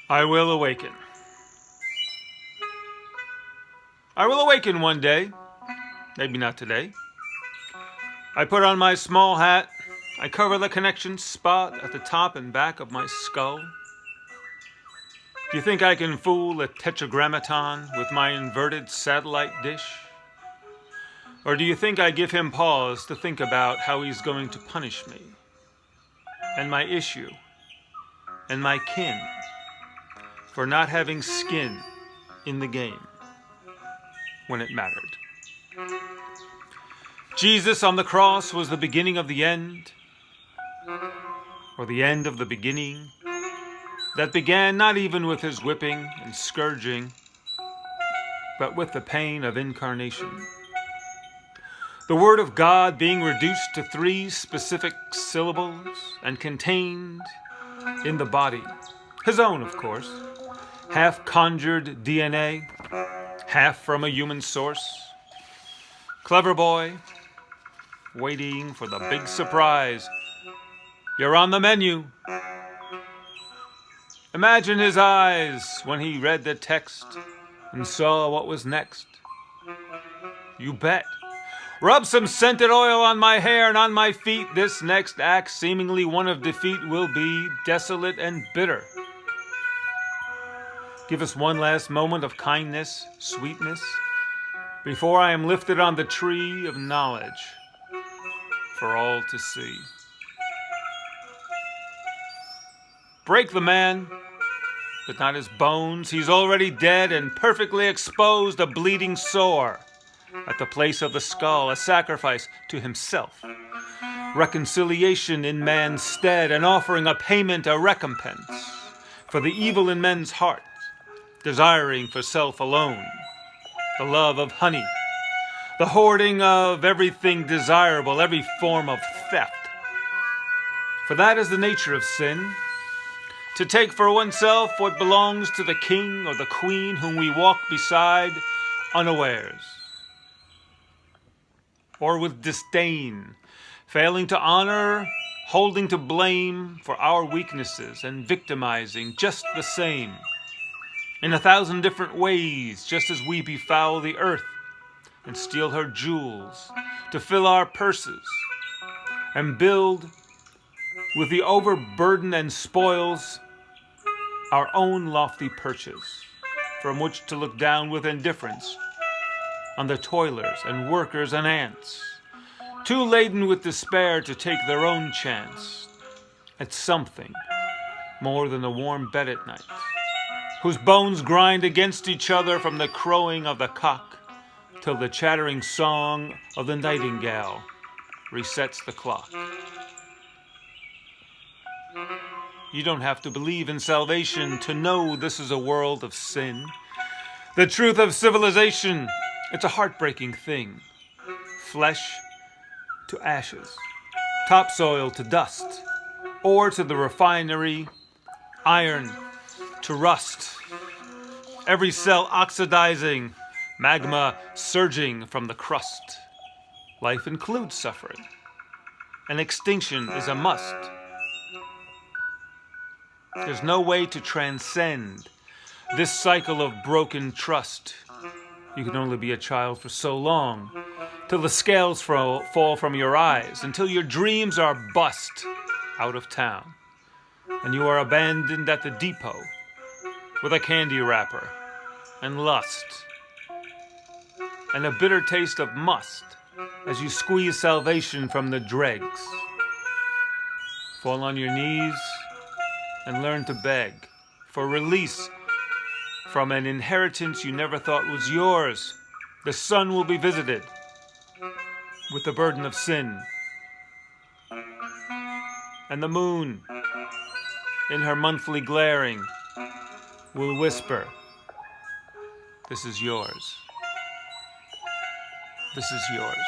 I will awaken. I will awaken one day. Maybe not today. I put on my small hat. I cover the connection spot at the top and back of my skull. Do you think I can fool a Tetragrammaton with my inverted satellite dish? Or do you think I give him pause to think about how he's going to punish me? And my issue? And my kin? For not having skin in the game when it mattered. Jesus on the cross was the beginning of the end, or the end of the beginning, that began not even with his whipping and scourging, but with the pain of incarnation. The Word of God being reduced to 3 specific syllables and contained in the body, his own, of course, half conjured DNA, half from a human source. Clever boy, waiting for the big surprise. You're on the menu. Imagine his eyes when he read the text and saw what was next. You bet. Rub some scented oil on my hair and on my feet. This next act, seemingly one of defeat, will be desolate and bitter. Give us one last moment of kindness, sweetness, before I am lifted on the tree of knowledge for all to see. Break the man, but not his bones. He's already dead and perfectly exposed, a bleeding sore at the place of the skull, a sacrifice to himself. Reconciliation in man's stead, an offering, a payment, a recompense for the evil in men's hearts, desiring for self alone, the love of honey, the hoarding of everything desirable, every form of theft. For that is the nature of sin, to take for oneself what belongs to the king or the queen whom we walk beside unawares, or with disdain, failing to honor, holding to blame for our weaknesses and victimizing just the same, in 1,000 different ways, just as we befoul the earth and steal her jewels to fill our purses and build with the overburden and spoils our own lofty perches, from which to look down with indifference on the toilers and workers and ants, too laden with despair to take their own chance at something more than a warm bed at night, whose bones grind against each other from the crowing of the cock till the chattering song of the nightingale resets the clock. You don't have to believe in salvation to know this is a world of sin. The truth of civilization, it's a heartbreaking thing. Flesh to ashes, topsoil to dust, ore to the refinery, iron to rust. Every cell oxidizing, magma surging from the crust. Life includes suffering, and extinction is a must. There's no way to transcend this cycle of broken trust. You can only be a child for so long, till the scales fall from your eyes, until your dreams are bust out of town, and you are abandoned at the depot with a candy wrapper and lust and a bitter taste of must as you squeeze salvation from the dregs. Fall on your knees and learn to beg for release from an inheritance you never thought was yours. The sun will be visited with the burden of sin, and the moon, in her monthly glaring, will whisper, "This is yours. This is yours."